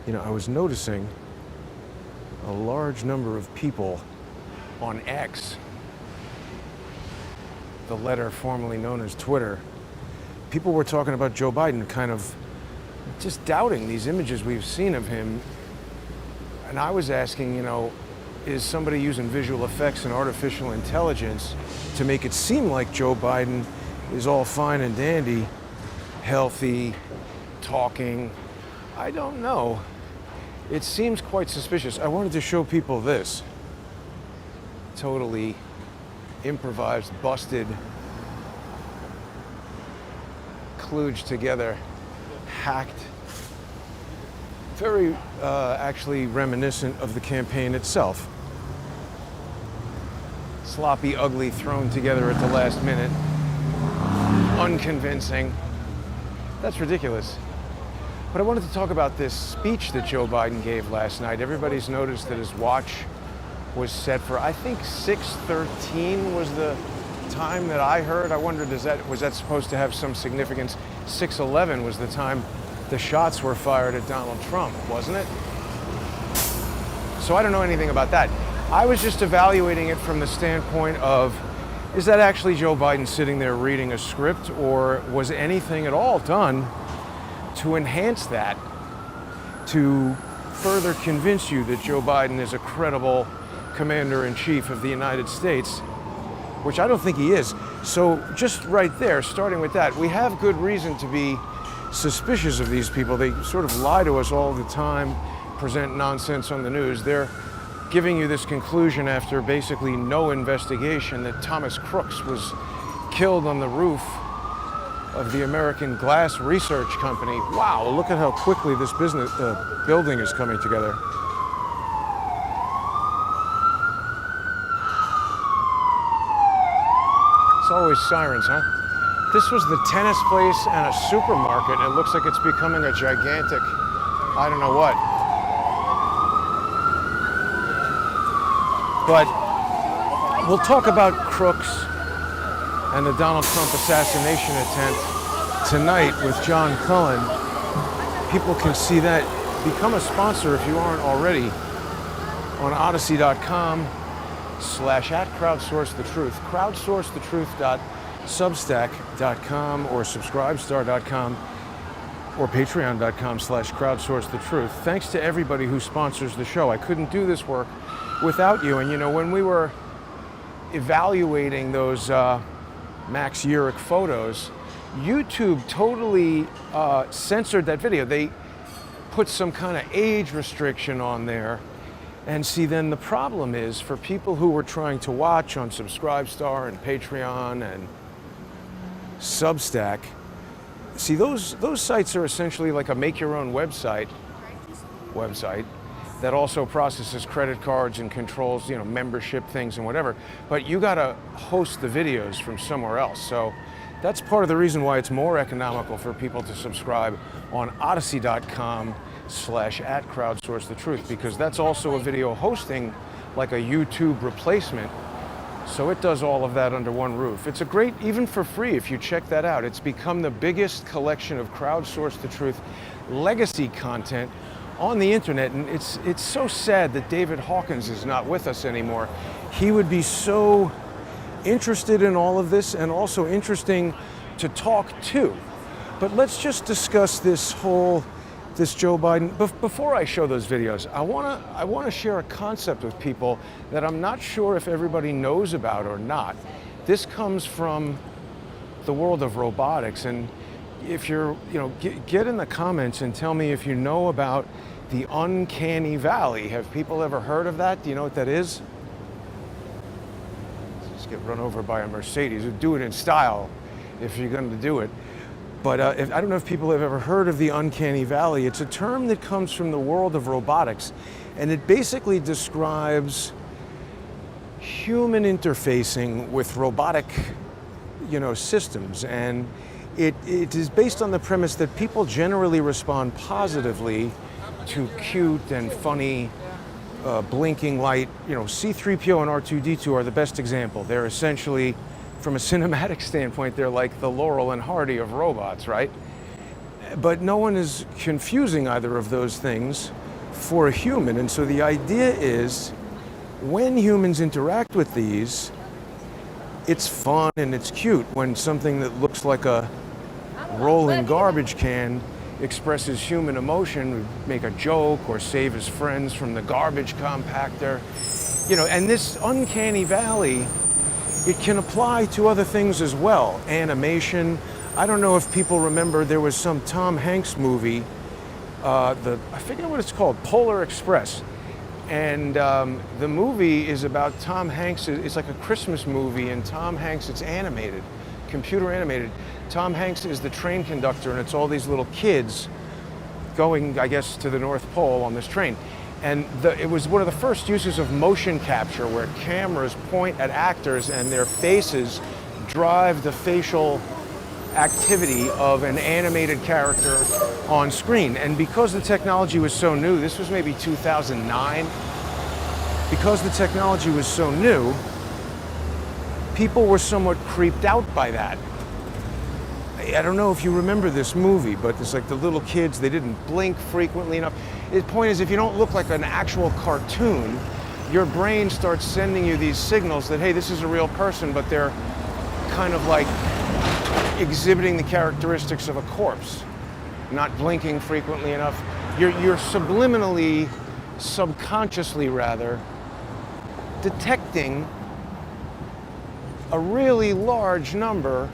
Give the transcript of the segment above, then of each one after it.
I was noticing a large number of people on X, the letter formerly known as Twitter. People were talking about Joe Biden, kind of just doubting these images we've seen of him. And I was asking, is somebody using visual effects and artificial intelligence to make it seem like Joe Biden is all fine and dandy, healthy, talking? I don't know. It seems quite suspicious. I wanted to show people this. Totally improvised, busted, kludged together, hacked. Very actually reminiscent of the campaign itself. Sloppy, ugly, thrown together at the last minute. Unconvincing. That's ridiculous. But I wanted to talk about this speech that Joe Biden gave last night. Everybody's noticed that his watch was set for, I think 6:13 was the time that I heard. I wondered, was that supposed to have some significance? 6:11 was the time the shots were fired at Donald Trump, wasn't it? So I don't know anything about that. I was just evaluating it from the standpoint of, is that actually Joe Biden sitting there reading a script, or was anything at all done to enhance that, to further convince you that Joe Biden is a credible commander-in-chief of the United States, which I don't think he is. So just right there, starting with that, we have good reason to be suspicious of these people. They sort of lie to us all the time, present nonsense on the news. They're giving you this conclusion after basically no investigation that Thomas Crooks was killed on the roof of the American Glass Research Company. Wow, look at how quickly this building is coming together. It's always sirens, huh? This was the tennis place and a supermarket. It looks like it's becoming a gigantic, I don't know what. But we'll talk about Crooks and the Donald Trump assassination attempt tonight with John Cullen. People can see that. Become a sponsor if you aren't already on odyssey.com/@crowdsourcethetruth, crowdsourcethetruth.substack.com or subscribestar.com or patreon.com/crowdsourcethetruth. Thanks to everybody who sponsors the show. I couldn't do this work without you. And when we were evaluating those Max Urich photos, YouTube totally censored that video. They put some kind of age restriction on there. And see, then the problem is for people who were trying to watch on Subscribestar and Patreon and Substack, see, those sites are essentially like a make-your-own website that also processes credit cards and controls, membership things and whatever. But you got to host the videos from somewhere else. So that's part of the reason why it's more economical for people to subscribe on odyssey.com/@crowdsourcethetruth, because that's also a video hosting, like a YouTube replacement. So it does all of that under one roof. It's a great, even for free, if you check that out. It's become the biggest collection of Crowdsource the Truth legacy content on the internet. And it's so sad that David Hawkins is not with us anymore. He would be so interested in all of this and also interesting to talk to. But let's just discuss this Joe Biden. Before I show those videos, I want to share a concept with people that I'm not sure if everybody knows about or not. This comes from the world of robotics, and if you're, get in the comments and tell me if you know about the uncanny valley. Have people ever heard of that? Do you know what that is? Let's just get run over by a Mercedes. Do it in style if you're going to do it. But I don't know if people have ever heard of the uncanny valley. It's a term that comes from the world of robotics, and it basically describes human interfacing with robotic, systems. And it is based on the premise that people generally respond positively to cute and funny blinking light. C-3PO and R2-D2 are the best example. They're essentially, from a cinematic standpoint, they're like the Laurel and Hardy of robots, right? but no one is confusing either of those things for a human. And so the idea is when humans interact with these, it's fun and it's cute when something that looks like a rolling garbage can expresses human emotion, make a joke or save his friends from the garbage compactor. You know, and this uncanny valley, it can apply to other things as well. Animation. I don't know if people remember, there was some Tom Hanks movie, I forget what it's called, Polar Express. And the movie is about Tom Hanks. It's like a Christmas movie, and Tom Hanks, it's animated, computer animated. Tom Hanks is the train conductor, and it's all these little kids going, I guess, to the North Pole on this train. And it was one of the first uses of motion capture, where cameras point at actors and their faces drive the facial activity of an animated character on screen. And because the technology was so new, this was maybe 2009, because the technology was so new, people were somewhat creeped out by that. I don't know if you remember this movie, but it's like the little kids, they didn't blink frequently enough. The point is, if you don't look like an actual cartoon, your brain starts sending you these signals that, hey, this is a real person, but they're kind of like exhibiting the characteristics of a corpse, not blinking frequently enough. You're subliminally, subconsciously rather, detecting a really large number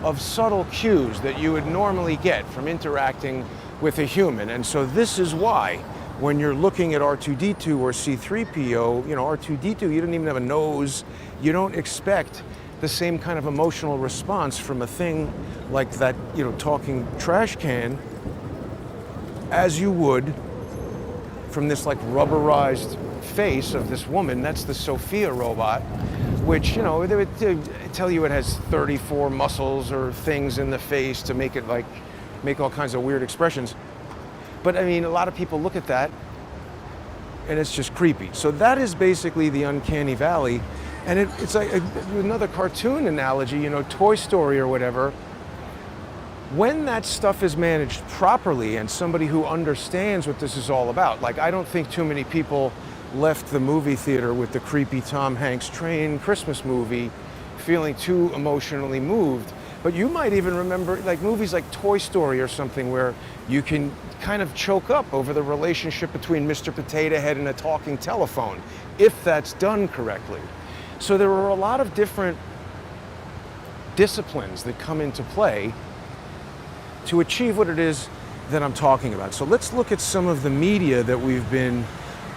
of subtle cues that you would normally get from interacting with a human. And so this is why when you're looking at R2-D2 or C-3PO, you know, R2-D2, you don't even have a nose. You don't expect the same kind of emotional response from a thing like that, you know, talking trash can as you would from this like rubberized face of this woman. That's the Sophia robot, which, you know, they would tell you it has 34 muscles or things in the face to make it like, make all kinds of weird expressions. But I mean, a lot of people look at that and it's just creepy. So that is basically the uncanny valley. And it's like another cartoon analogy, you know, Toy Story or whatever. When that stuff is managed properly and somebody who understands what this is all about, like I don't think too many people left the movie theater with the creepy Tom Hanks train Christmas movie feeling too emotionally moved. But you might even remember like movies like Toy Story or something where you can kind of choke up over the relationship between Mr. Potato Head and a talking telephone, if that's done correctly. So there are a lot of different disciplines that come into play to achieve what it is that I'm talking about. So let's look at some of the media that we've been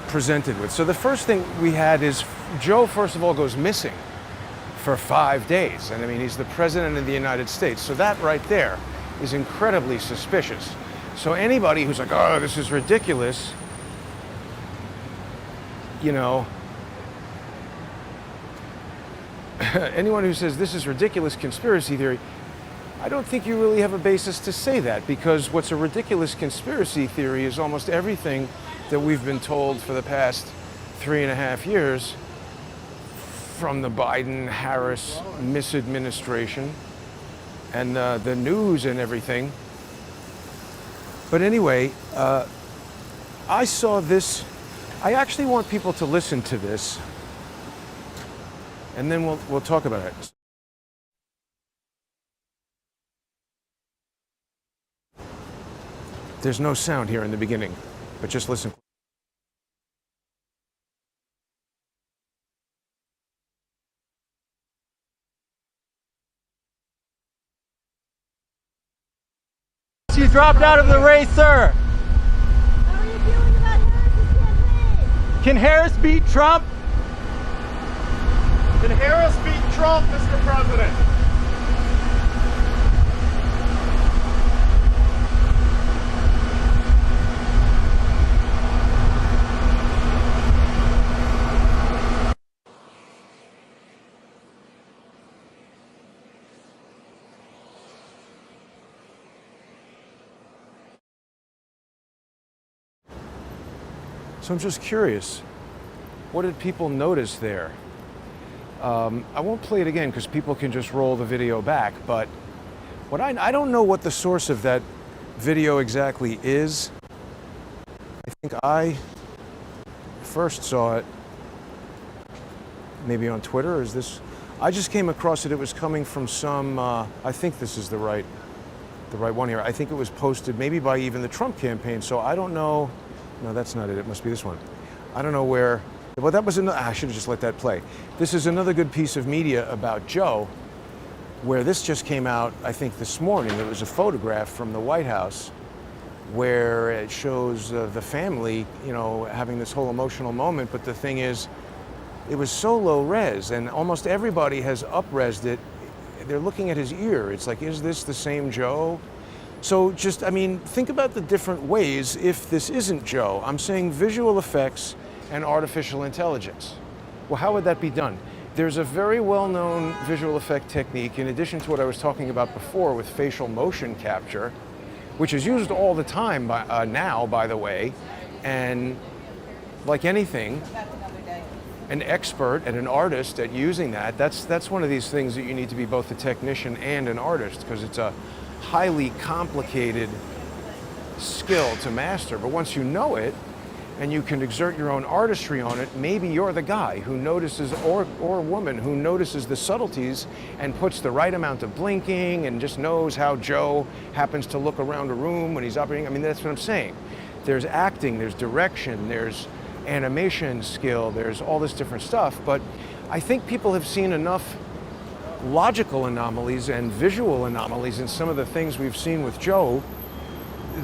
presented with. So the first thing we had is Joe, first of all, goes missing for 5 days. And I mean, he's the president of the United States. So that right there is incredibly suspicious. So anybody who's like, oh, this is ridiculous, you know, anyone who says this is ridiculous conspiracy theory, I don't think you really have a basis to say that, because what's a ridiculous conspiracy theory is almost everything that we've been told for the past 3.5 years from the Biden-Harris misadministration and the news and everything. But anyway, I saw this. I actually want people to listen to this, and then we'll talk about it. There's no sound here in the beginning, but just listen. She's dropped out of the race, sir. How are you feeling about Harris's campaign? Can Harris beat Trump? Can Harris beat Trump, Mr. President? So I'm just curious, what did people notice there? I won't play it again because people can just roll the video back, but what I don't know what the source of that video exactly is. I think I first saw it maybe on Twitter. Is this? I just came across it. It was coming from some. I think this is the right one here. I think it was posted maybe by even the Trump campaign. So I don't know. No, that's not it. It must be this one. I don't know where. Well, that was I should have just let that play. This is another good piece of media about Joe, where this just came out, I think, this morning. There was a photograph from the White House where it shows the family, having this whole emotional moment. But the thing is, it was so low res, and almost everybody has up-resed it. They're looking at his ear. It's like, is this the same Joe? So just, think about the different ways if this isn't Joe. I'm saying visual effects and artificial intelligence. Well, how would that be done? There's a very well-known visual effect technique, in addition to what I was talking about before with facial motion capture, which is used all the time now, by the way, and like anything, an expert and an artist at using that's one of these things that you need to be both a technician and an artist, because it's a highly complicated skill to master. But once you know it, and you can exert your own artistry on it, maybe you're the guy who notices, or woman who notices the subtleties and puts the right amount of blinking and just knows how Joe happens to look around a room when he's operating. That's what I'm saying. There's acting, there's direction, there's animation skill, there's all this different stuff. But I think people have seen enough logical anomalies and visual anomalies in some of the things we've seen with Joe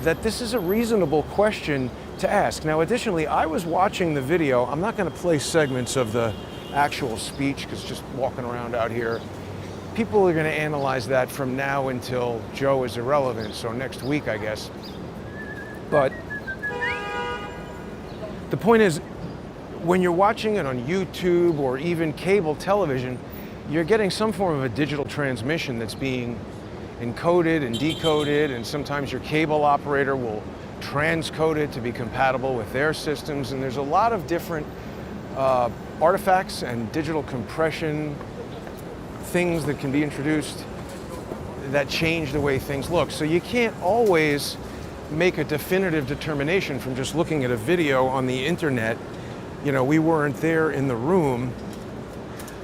that this is a reasonable question to ask. Now, additionally, I was watching the video. I'm not going to play segments of the actual speech because just walking around out here, people are going to analyze that from now until Joe is irrelevant, so next week, I guess. But the point is, when you're watching it on YouTube or even cable television, you're getting some form of a digital transmission that's being encoded and decoded, and sometimes your cable operator will transcode it to be compatible with their systems. And there's a lot of different artifacts and digital compression things that can be introduced that change the way things look. So you can't always make a definitive determination from just looking at a video on the internet. We weren't there in the room.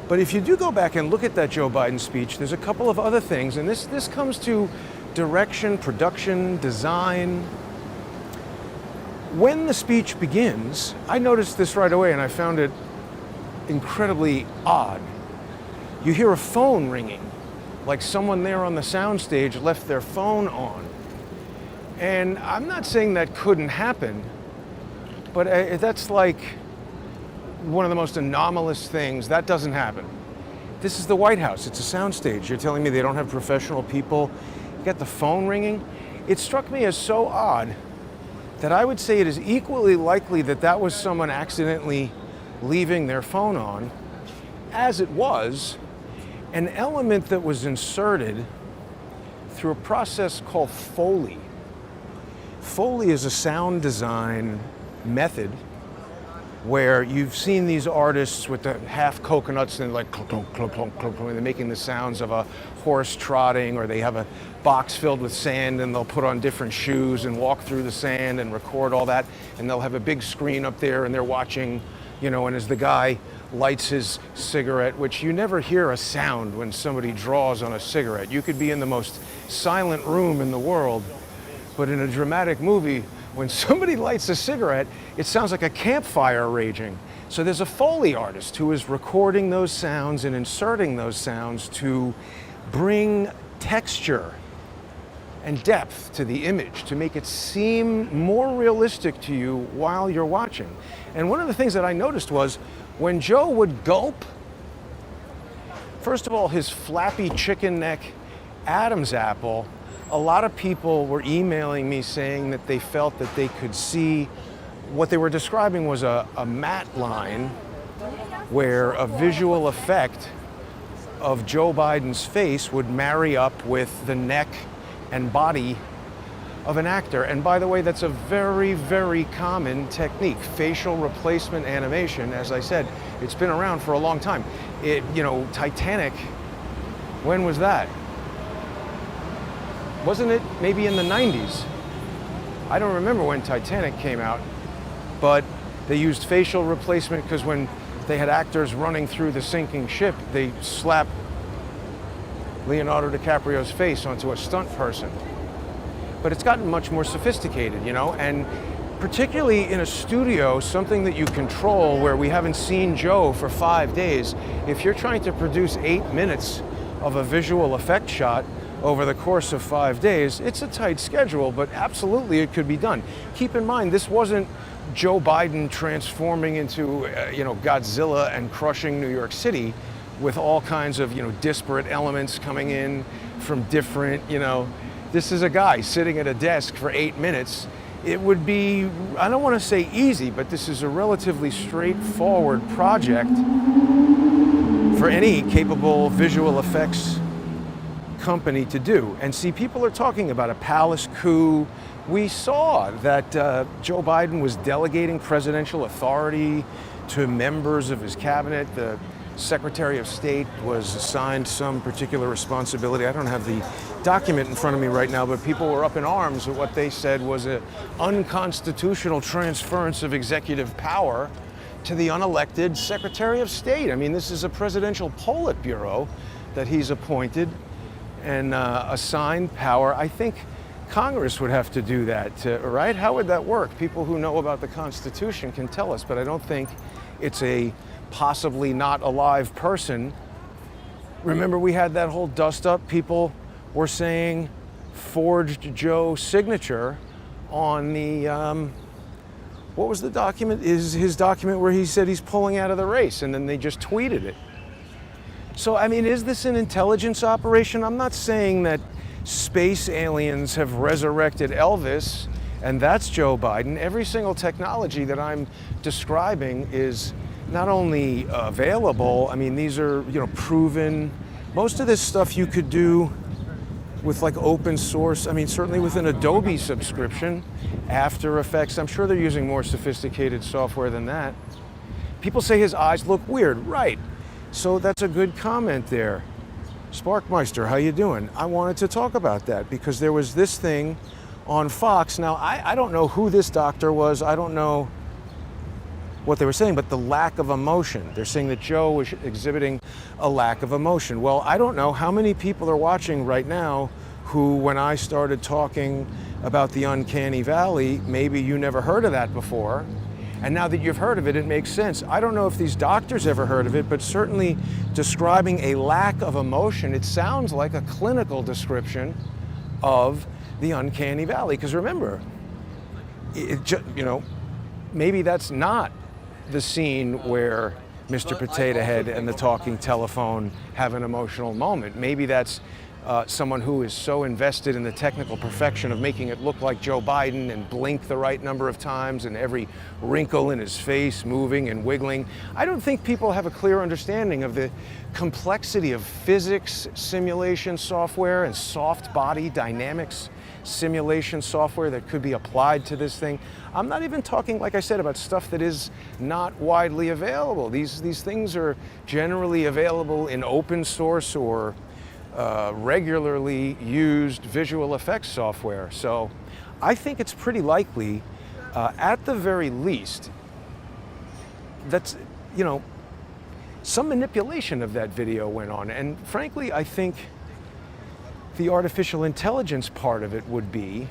But if you do go back and look at that Joe Biden speech, there's a couple of other things, and this comes to direction, production, design. When the speech begins, I noticed this right away, and I found it incredibly odd. You hear a phone ringing, like someone there on the soundstage left their phone on. And I'm not saying that couldn't happen, but that's like one of the most anomalous things. That doesn't happen. This is the White House. It's a soundstage. You're telling me they don't have professional people? You got the phone ringing? It struck me as so odd that I would say it is equally likely that that was someone accidentally leaving their phone on, as it was an element that was inserted through a process called Foley. Foley is a sound design method where you've seen these artists with the half coconuts and like clunk, clunk, clunk, clunk, clunk, and they're making the sounds of a horse trotting, or they have a box filled with sand and they'll put on different shoes and walk through the sand and record all that, and they'll have a big screen up there and they're watching, and as the guy lights his cigarette, which you never hear a sound when somebody draws on a cigarette. You could be in the most silent room in the world, but in a dramatic movie, when somebody lights a cigarette, it sounds like a campfire raging. So there's a Foley artist who is recording those sounds and inserting those sounds to bring texture and depth to the image, to make it seem more realistic to you while you're watching. And one of the things that I noticed was when Joe would gulp, first of all, his flappy chicken neck Adam's apple, a lot of people were emailing me saying that they felt that they could see what they were describing was a matte line where a visual effect of Joe Biden's face would marry up with the neck and body of an actor. And by the way, that's a very, very common technique. Facial replacement animation, as I said, it's been around for a long time. Titanic, when was that? Wasn't it maybe in the 90s? I don't remember when Titanic came out, but they used facial replacement because when they had actors running through the sinking ship, they slapped Leonardo DiCaprio's face onto a stunt person. But it's gotten much more sophisticated, you know, and particularly in a studio, something that you control where we haven't seen Joe for 5 days, if you're trying to produce 8 minutes of a visual effect shot over the course of 5 days, it's a tight schedule, but absolutely it could be done. Keep in mind, this wasn't Joe Biden transforming into, Godzilla and crushing New York City with all kinds of, disparate elements coming in from different, this is a guy sitting at a desk for 8 minutes. It would be, I don't want to say easy, but this is a relatively straightforward project for any capable visual effects company to do. And see, people are talking about a palace coup. We saw that Joe Biden was delegating presidential authority to members of his cabinet. The Secretary of State was assigned some particular responsibility. I don't have the document in front of me right now, but people were up in arms at what they said was an unconstitutional transference of executive power to the unelected Secretary of State. I mean, this is a presidential Politburo that he's appointed and assigned power. I think Congress would have to do that, right? How would that work? People who know about the Constitution can tell us, but I don't think it's a possibly not alive person. Remember, we had that whole dust up. People were saying forged Joe signature on the, what was the document? Is his document where he said he's pulling out of the race, and then they just tweeted it. So, I mean, is this an intelligence operation? I'm not saying that space aliens have resurrected Elvis and that's Joe Biden. Every single technology that I'm describing is not only available, I mean, these are, proven. Most of this stuff you could do with like open source. I mean, certainly with an Adobe subscription, After Effects. I'm sure they're using more sophisticated software than that. People say his eyes look weird. Right. So that's a good comment there. Sparkmeister, how you doing? I wanted to talk about that because there was this thing on Fox. Now, I don't know who this doctor was. I don't know what they were saying, but the lack of emotion. They're saying that Joe was exhibiting a lack of emotion. Well, I don't know how many people are watching right now who, when I started talking about the uncanny valley, maybe you never heard of that before. And now that you've heard of it, it makes sense. I don't know if these doctors ever heard of it, but certainly describing a lack of emotion, it sounds like a clinical description of the uncanny valley. Because remember, maybe that's not the scene where Mr. Potato Head and the talking telephone have an emotional moment. Maybe that's someone who is so invested in the technical perfection of making it look like Joe Biden and blink the right number of times and every wrinkle in his face moving and wiggling. I don't think people have a clear understanding of the complexity of physics simulation software and soft body dynamics simulation software that could be applied to this thing. I'm not even talking, like I said, about stuff that is not widely available. These things are generally available in open source or regularly used visual effects software. So I think it's pretty likely, at the very least, that's, some manipulation of that video went on. And frankly, I think the artificial intelligence part of it would be,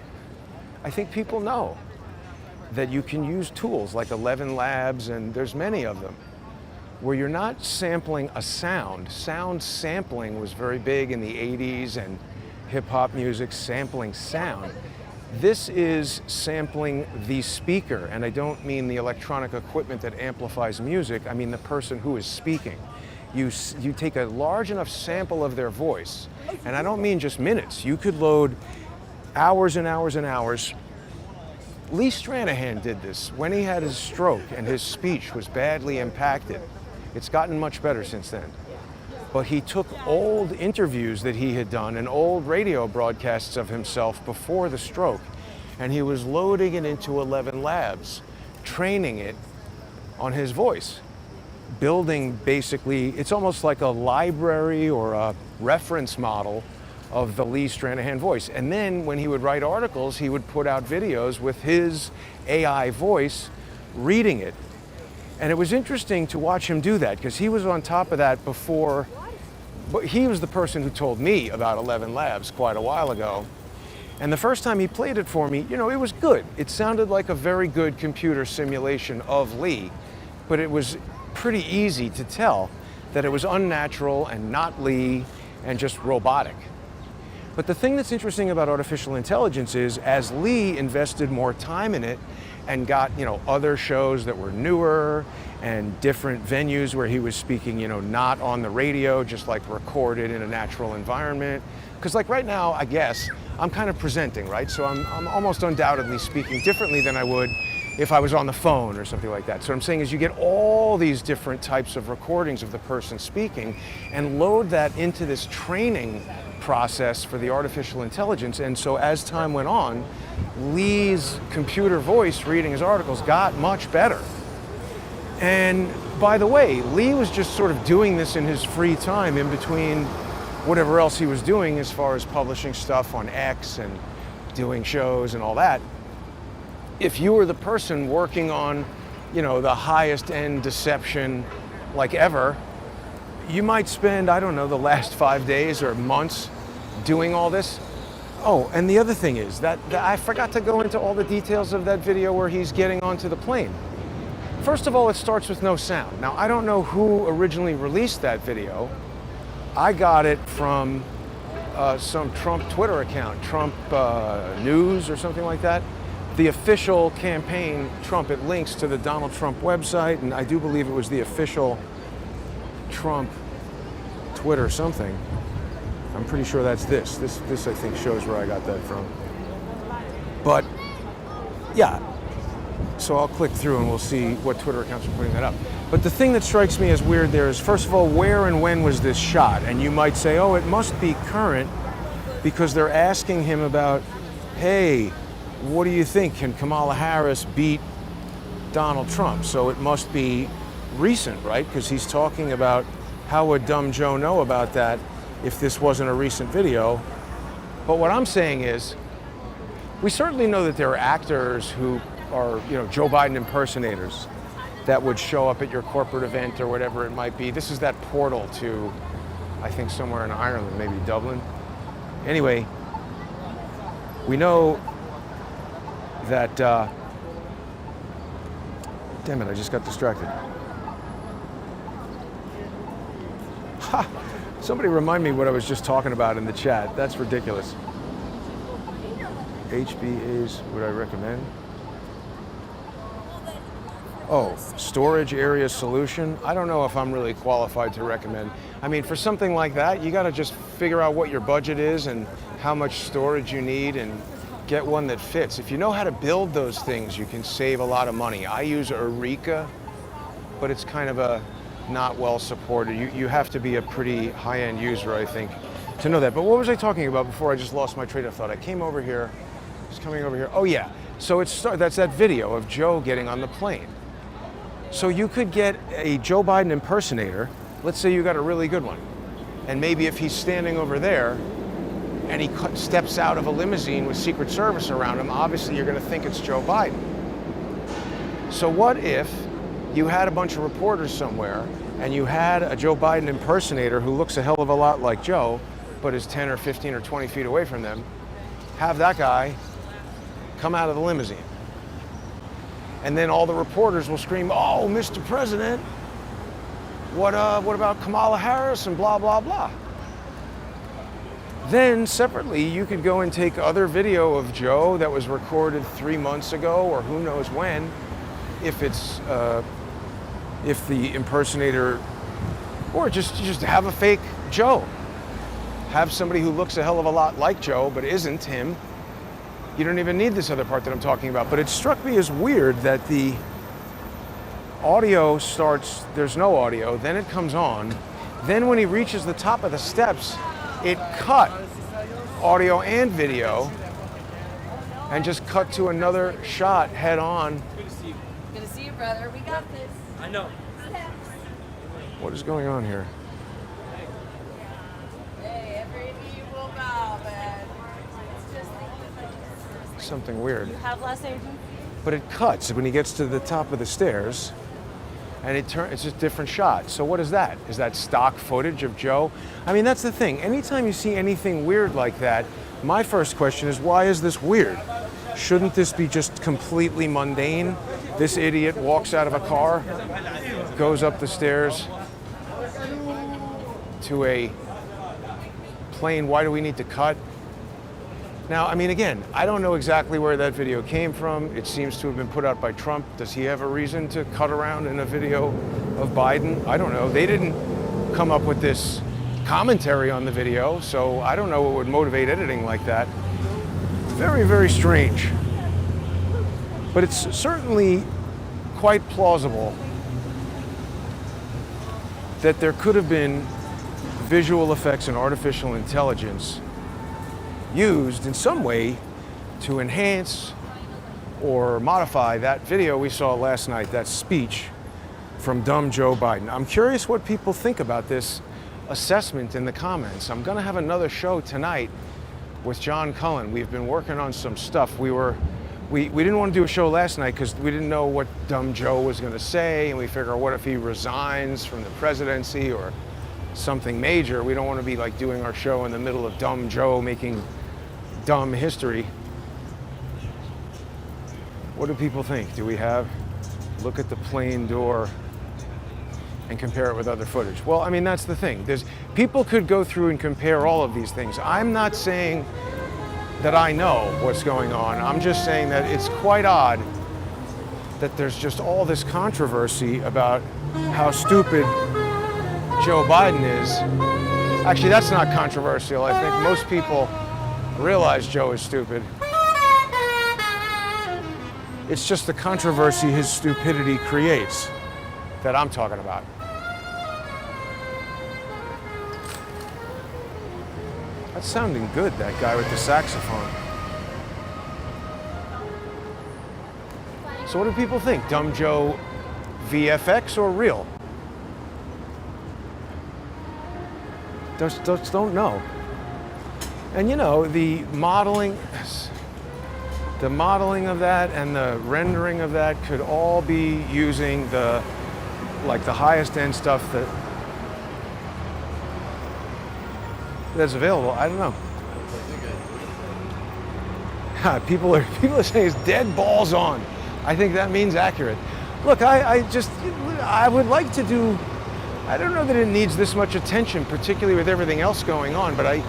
I think people know that you can use tools like 11 Labs, and there's many of them, where you're not sampling a sound. Sound sampling was very big in the 80s and hip-hop music, sampling sound. This is sampling the speaker, and I don't mean the electronic equipment that amplifies music, I mean the person who is speaking. You take a large enough sample of their voice, and I don't mean just minutes. You could load hours and hours and hours. Lee Stranahan did this when he had his stroke and his speech was badly impacted. It's gotten much better since then. But he took old interviews that he had done and old radio broadcasts of himself before the stroke, and he was loading it into 11 Labs, training it on his voice, building basically, it's almost like a library or a reference model of the Lee Stranahan voice. And then when he would write articles, he would put out videos with his AI voice reading it. And it was interesting to watch him do that because he was on top of that before, but he was the person who told me about 11 Labs quite a while ago. And the first time he played it for me, you know, it was good. It sounded like a very good computer simulation of Lee, but it was pretty easy to tell that it was unnatural and not Lee and just robotic. But the thing that's interesting about artificial intelligence is as Lee invested more time in it and got, you know, other shows that were newer and different venues where he was speaking, you know, not on the radio, just like recorded in a natural environment. Because like right now, I guess, I'm kind of presenting, right? So I'm almost undoubtedly speaking differently than I would if I was on the phone or something like that. So what I'm saying is you get all these different types of recordings of the person speaking and load that into this training process for the artificial intelligence. And so as time went on, Lee's computer voice reading his articles got much better. And by the way, Lee was just sort of doing this in his free time in between whatever else he was doing as far as publishing stuff on X and doing shows and all that. If you were the person working on, you know, the highest end deception like ever, you might spend, I don't know, the last 5 days or months doing all this. Oh, and the other thing is that I forgot to go into all the details of that video where he's getting onto the plane. First of all, it starts with no sound. Now, I don't know who originally released that video. I got it from some Trump Twitter account, Trump News or something like that. The official campaign Trump, it links to the Donald Trump website, and I do believe it was the official Trump Twitter something. I'm pretty sure that's this. This I think shows where I got that from. But yeah, so I'll click through and we'll see what Twitter accounts are putting that up. But the thing that strikes me as weird there is, first of all, where and when was this shot? And you might say, oh, it must be current because they're asking him about, hey, what do you think? Can Kamala Harris beat Donald Trump? So it must be recent, right? Because he's talking about how would dumb Joe know about that if this wasn't a recent video. But what I'm saying is, we certainly know that there are actors who are, you know, Joe Biden impersonators that would show up at your corporate event or whatever it might be. This is that portal to, I think, somewhere in Ireland, maybe Dublin. Anyway, we know that, damn it, I just got distracted. Ha! Somebody remind me what I was just talking about in the chat. That's ridiculous. HBAs, would I recommend? Oh, storage area solution? I don't know if I'm really qualified to recommend. I mean, for something like that, you gotta just figure out what your budget is and how much storage you need and get one that fits. If you know how to build those things, you can save a lot of money. I use Eureka, but it's kind of a not well supported. You have to be a pretty high-end user, I think, to know that. But what was I talking about before I just lost my train of thought? I came over here, just coming over here. Oh yeah, so that's that video of Joe getting on the plane. So you could get a Joe Biden impersonator. Let's say you got a really good one. And maybe if he's standing over there and he steps out of a limousine with Secret Service around him, obviously you're gonna think it's Joe Biden. So what if you had a bunch of reporters somewhere and you had a Joe Biden impersonator who looks a hell of a lot like Joe, but is 10 or 15 or 20 feet away from them, have that guy come out of the limousine. And then all the reporters will scream, oh, Mr. President, what about Kamala Harris and blah, blah, blah. Then separately, you could go and take other video of Joe that was recorded 3 months ago or who knows when, if it's, if the impersonator, or just have a fake Joe. Have somebody who looks a hell of a lot like Joe, but isn't him. You don't even need this other part that I'm talking about. But it struck me as weird that the audio starts, there's no audio, then it comes on. Then when he reaches the top of the steps, it cut audio and video and just cut to another shot head on. Good to see you, brother. We got this. I know. Steps. What is going on here? Hey, Maybe you will bow, but it's just the Something weird. You have less agency? But it cuts when he gets to the top of the stairs, and it's just a different shot. So what is that? Is that stock footage of Joe? I mean, that's the thing. Anytime you see anything weird like that, my first question is, why is this weird? Shouldn't this be just completely mundane? This idiot walks out of a car, goes up the stairs to a plane. Why do we need to cut? Now, I mean, again, I don't know exactly where that video came from. It seems to have been put out by Trump. Does he have a reason to cut around in a video of Biden? I don't know. They didn't come up with this commentary on the video, so I don't know what would motivate editing like that. Very, very strange. But it's certainly quite plausible that there could have been visual effects and artificial intelligence used in some way to enhance or modify that video we saw last night, that speech from dumb Joe Biden. I'm curious what people think about this assessment in the comments. I'm gonna have another show tonight with John Cullen. We've been working on some stuff. We didn't want to do a show last night because we didn't know what dumb Joe was gonna say, and we figure, what if he resigns from the presidency or something major? We don't want to be like doing our show in the middle of dumb Joe making dumb history. What do people think? Do we have look at the plane door and compare it with other footage? Well, I mean, that's the thing. People could go through and compare all of these things. I'm not saying that I know what's going on. I'm just saying that it's quite odd that there's just all this controversy about how stupid Joe Biden is. Actually, that's not controversial. I think most people realize Joe is stupid. It's just the controversy his stupidity creates that I'm talking about. That's sounding good, that guy with the saxophone. So what do people think? Dumb Joe VFX or real? Just don't know. And you know, the modeling of that and the rendering of that could all be using the highest end stuff that's available. I don't know. People are saying it's dead balls on. I think that means accurate. Look, I would like to do. I don't know that it needs this much attention, particularly with everything else going on, but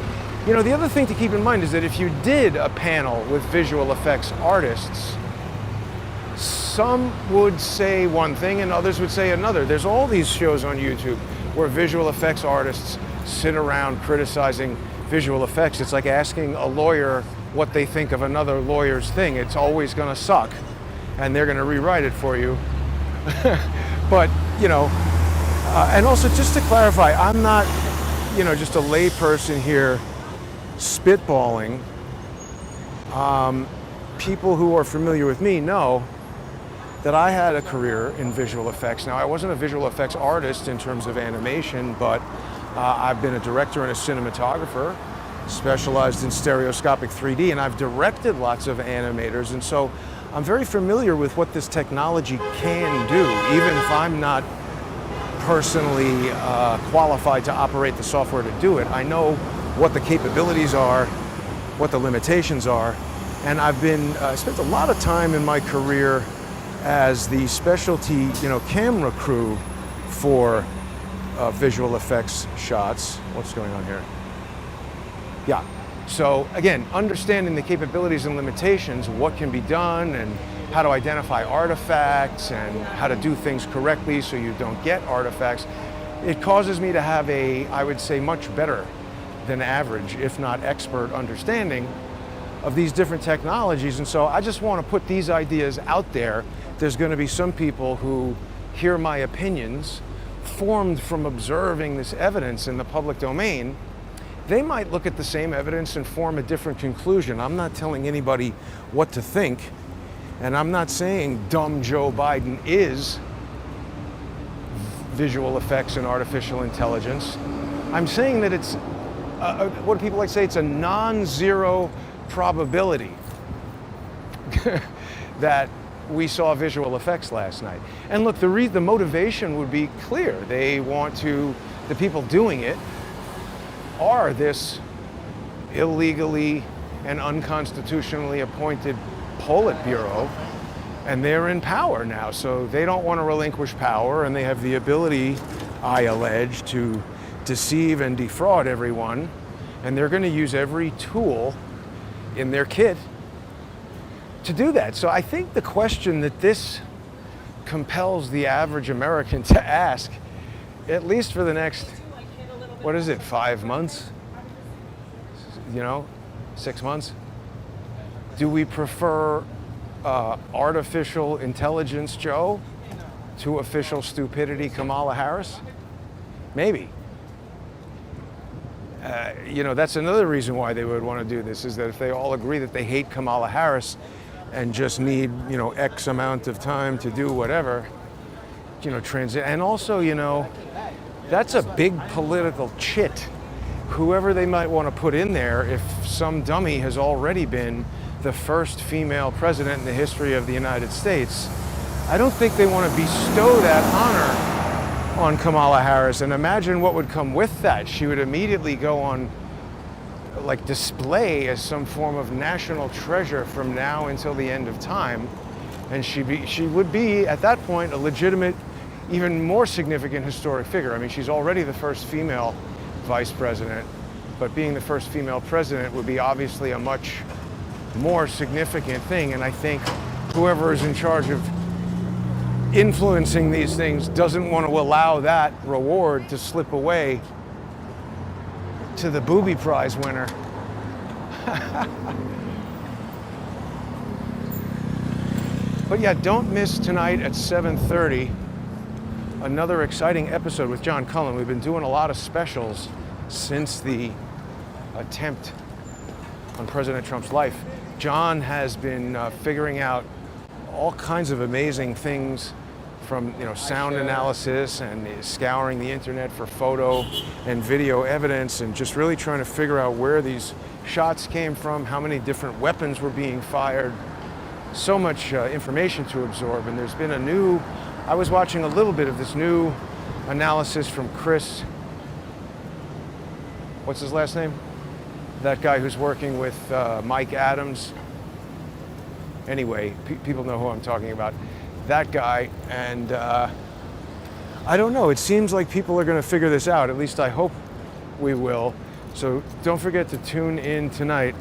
the other thing to keep in mind is that if you did a panel with visual effects artists, some would say one thing and others would say another. There's all these shows on YouTube where visual effects artists sit around criticizing visual effects. It's like asking a lawyer what they think of another lawyer's thing. It's always gonna suck, and they're gonna rewrite it for you. But, and also just to clarify, I'm not, just a lay person here spitballing. People who are familiar with me know that I had a career in visual effects. Now, I wasn't a visual effects artist in terms of animation, but I've been a director and a cinematographer, specialized in stereoscopic 3D, and I've directed lots of animators, and so I'm very familiar with what this technology can do, even if I'm not personally qualified to operate the software to do it. I know what the capabilities are, what the limitations are, and I've spent a lot of time in my career as the specialty, camera crew for visual effects shots. What's going on here? Yeah. So again, understanding the capabilities and limitations, what can be done, and how to identify artifacts, and how to do things correctly so you don't get artifacts, it causes me to have I would say, much better than average, if not expert, understanding of these different technologies. And so I just want to put these ideas out there. There's going to be some people who hear my opinions formed from observing this evidence in the public domain. They might look at the same evidence and form a different conclusion. I'm not telling anybody what to think, and I'm not saying dumb Joe Biden is visual effects and artificial intelligence. I'm saying that it's what do people like to say? It's a non-zero probability that we saw visual effects last night. And look, the motivation would be clear. They want to, the people doing it are this illegally and unconstitutionally appointed Politburo, and they're in power now. So they don't want to relinquish power, and they have the ability, I allege, to deceive and defraud everyone. And they're going to use every tool in their kit to do that. So I think the question that this compels the average American to ask, at least for the next, what is it, 5 months? 6 months? Do we prefer artificial intelligence Joe to official stupidity Kamala Harris? Maybe. That's another reason why they would want to do this, is that if they all agree that they hate Kamala Harris and just need, X amount of time to do whatever, transit. And also, that's a big political chit. Whoever they might want to put in there, if some dummy has already been the first female president in the history of the United States, I don't think they want to bestow that honor on Kamala Harris. And imagine what would come with that. She would immediately go on display as some form of national treasure from now until the end of time. And she would be, at that point, a legitimate, even more significant historic figure. I mean, she's already the first female vice president, but being the first female president would be obviously a much more significant thing. And I think whoever is in charge of influencing these things doesn't want to allow that reward to slip away to the booby prize winner. But yeah, don't miss tonight at 7:30 another exciting episode with John Cullen. We've been doing a lot of specials since the attempt on President Trump's life. John has been figuring out all kinds of amazing things, from sound analysis and scouring the internet for photo and video evidence, and just really trying to figure out where these shots came from, how many different weapons were being fired. So much information to absorb. And there's been I was watching a little bit of this new analysis from Chris, what's his last name? That guy who's working with Mike Adams. Anyway, people know who I'm talking about. That guy, and I don't know, it seems like people are going to figure this out. At least I hope we will. So don't forget to tune in tonight.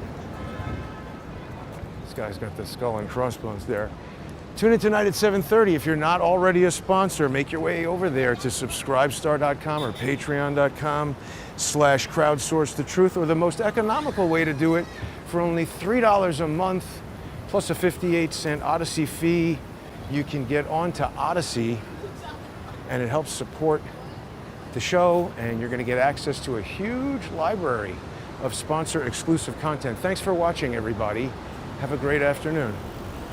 This guy's got the skull and crossbones there. Tune in tonight at 7:30. If you're not already a sponsor, make your way over there to subscribestar.com or patreon.com/crowdsourcethetruth, or the most economical way to do it, for only $3 a month plus a 58-cent Odyssey fee. You can get onto Odyssey, and it helps support the show, and you're going to get access to a huge library of sponsor exclusive content. Thanks for watching, everybody. Have a great afternoon.